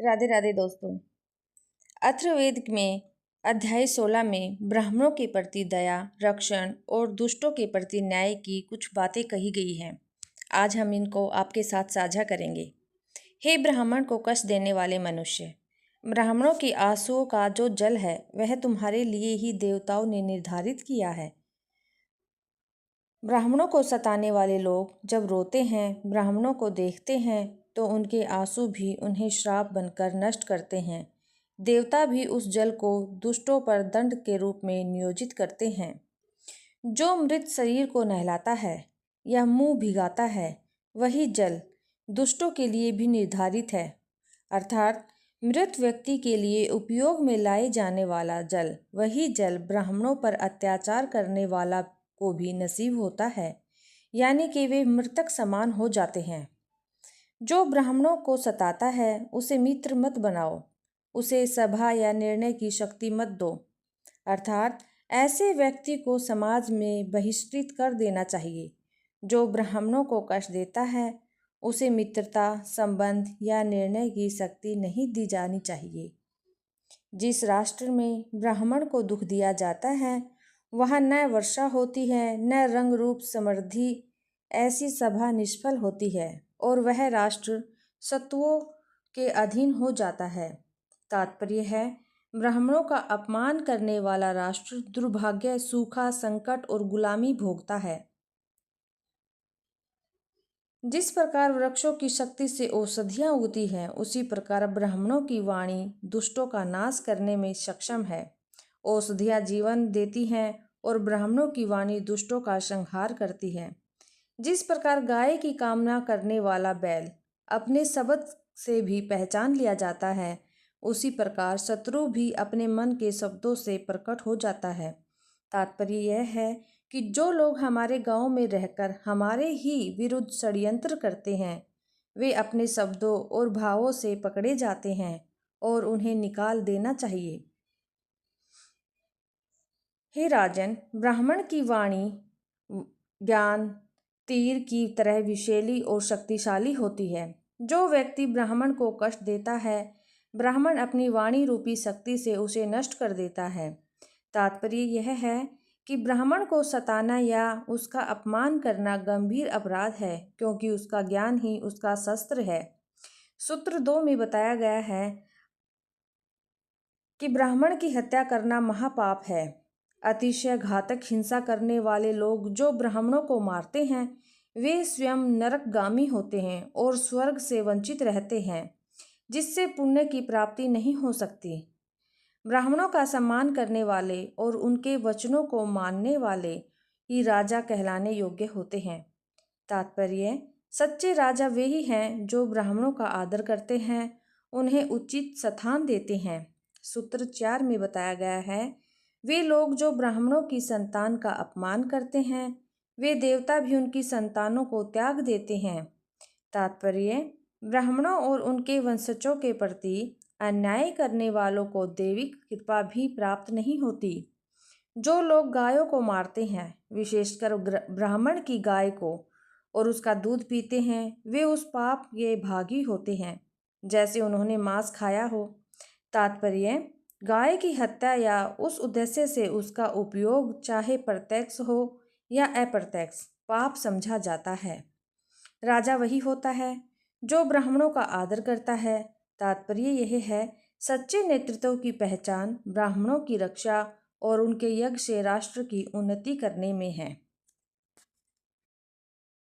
राधे राधे दोस्तों। अथर्ववेद में अध्याय 16 में ब्राह्मणों के प्रति दया, रक्षण और दुष्टों के प्रति न्याय की कुछ बातें कही गई हैं। आज हम इनको आपके साथ साझा करेंगे। हे ब्राह्मण को कष्ट देने वाले मनुष्य, ब्राह्मणों की आंसुओं का जो जल है वह तुम्हारे लिए ही देवताओं ने निर्धारित किया है। ब्राह्मणों को सताने वाले लोग जब रोते हैं, ब्राह्मणों को देखते हैं तो उनके आंसू भी उन्हें श्राप बनकर नष्ट करते हैं। देवता भी उस जल को दुष्टों पर दंड के रूप में नियोजित करते हैं। जो मृत शरीर को नहलाता है या मुंह भिगाता है, वही जल दुष्टों के लिए भी निर्धारित है। अर्थात मृत व्यक्ति के लिए उपयोग में लाए जाने वाला जल, वही जल ब्राह्मणों पर अत्याचार करने वाला को भी नसीब होता है, यानी कि वे मृतक समान हो जाते हैं। जो ब्राह्मणों को सताता है उसे मित्र मत बनाओ, उसे सभा या निर्णय की शक्ति मत दो। अर्थात ऐसे व्यक्ति को समाज में बहिष्कृत कर देना चाहिए। जो ब्राह्मणों को कष्ट देता है उसे मित्रता, संबंध या निर्णय की शक्ति नहीं दी जानी चाहिए। जिस राष्ट्र में ब्राह्मण को दुख दिया जाता है वहाँ न वर्षा होती है, न रंग रूप समृद्धि। ऐसी सभा निष्फल होती है और वह राष्ट्र शत्रुओं के अधीन हो जाता है। तात्पर्य है, ब्राह्मणों का अपमान करने वाला राष्ट्र दुर्भाग्य, सूखा, संकट और गुलामी भोगता है। जिस प्रकार वृक्षों की शक्ति से औषधियाँ उगती हैं, उसी प्रकार ब्राह्मणों की वाणी दुष्टों का नाश करने में सक्षम है। औषधियाँ जीवन देती हैं और ब्राह्मणों की वाणी दुष्टों का संहार करती है। जिस प्रकार गाय की कामना करने वाला बैल अपने शब्द से भी पहचान लिया जाता है, उसी प्रकार शत्रु भी अपने मन के शब्दों से प्रकट हो जाता है। तात्पर्य यह है कि जो लोग हमारे गांव में रहकर हमारे ही विरुद्ध षड्यंत्र करते हैं, वे अपने शब्दों और भावों से पकड़े जाते हैं और उन्हें निकाल देना चाहिए। हे राजन, ब्राह्मण की वाणी ज्ञान तीर की तरह विषैली और शक्तिशाली होती है। जो व्यक्ति ब्राह्मण को कष्ट देता है, ब्राह्मण अपनी वाणी रूपी शक्ति से उसे नष्ट कर देता है। तात्पर्य यह है कि ब्राह्मण को सताना या उसका अपमान करना गंभीर अपराध है, क्योंकि उसका ज्ञान ही उसका शस्त्र है। सूत्र 2 में बताया गया है कि ब्राह्मण की हत्या करना महापाप है। अतिशय घातक हिंसा करने वाले लोग जो ब्राह्मणों को मारते हैं, वे स्वयं नरकगामी होते हैं और स्वर्ग से वंचित रहते हैं, जिससे पुण्य की प्राप्ति नहीं हो सकती। ब्राह्मणों का सम्मान करने वाले और उनके वचनों को मानने वाले ही राजा कहलाने योग्य होते हैं। तात्पर्य, सच्चे राजा वे ही हैं जो ब्राह्मणों का आदर करते हैं, उन्हें उचित स्थान देते हैं। सूत्र 4 में बताया गया है, वे लोग जो ब्राह्मणों की संतान का अपमान करते हैं, वे देवता भी उनकी संतानों को त्याग देते हैं। तात्पर्य, ब्राह्मणों और उनके वंशजों के प्रति अन्याय करने वालों को दैविक कृपा भी प्राप्त नहीं होती। जो लोग गायों को मारते हैं, विशेषकर ब्राह्मण की गाय को, और उसका दूध पीते हैं, वे उस पाप के भागी होते हैं जैसे उन्होंने मांस खाया हो। तात्पर्य, गाय की हत्या या उस उद्देश्य से उसका उपयोग चाहे प्रत्यक्ष हो या अप्रत्यक्ष पाप समझा जाता है। राजा वही होता है जो ब्राह्मणों का आदर करता है। तात्पर्य यह है, सच्चे नेतृत्व की पहचान ब्राह्मणों की रक्षा और उनके यज्ञ से राष्ट्र की उन्नति करने में है।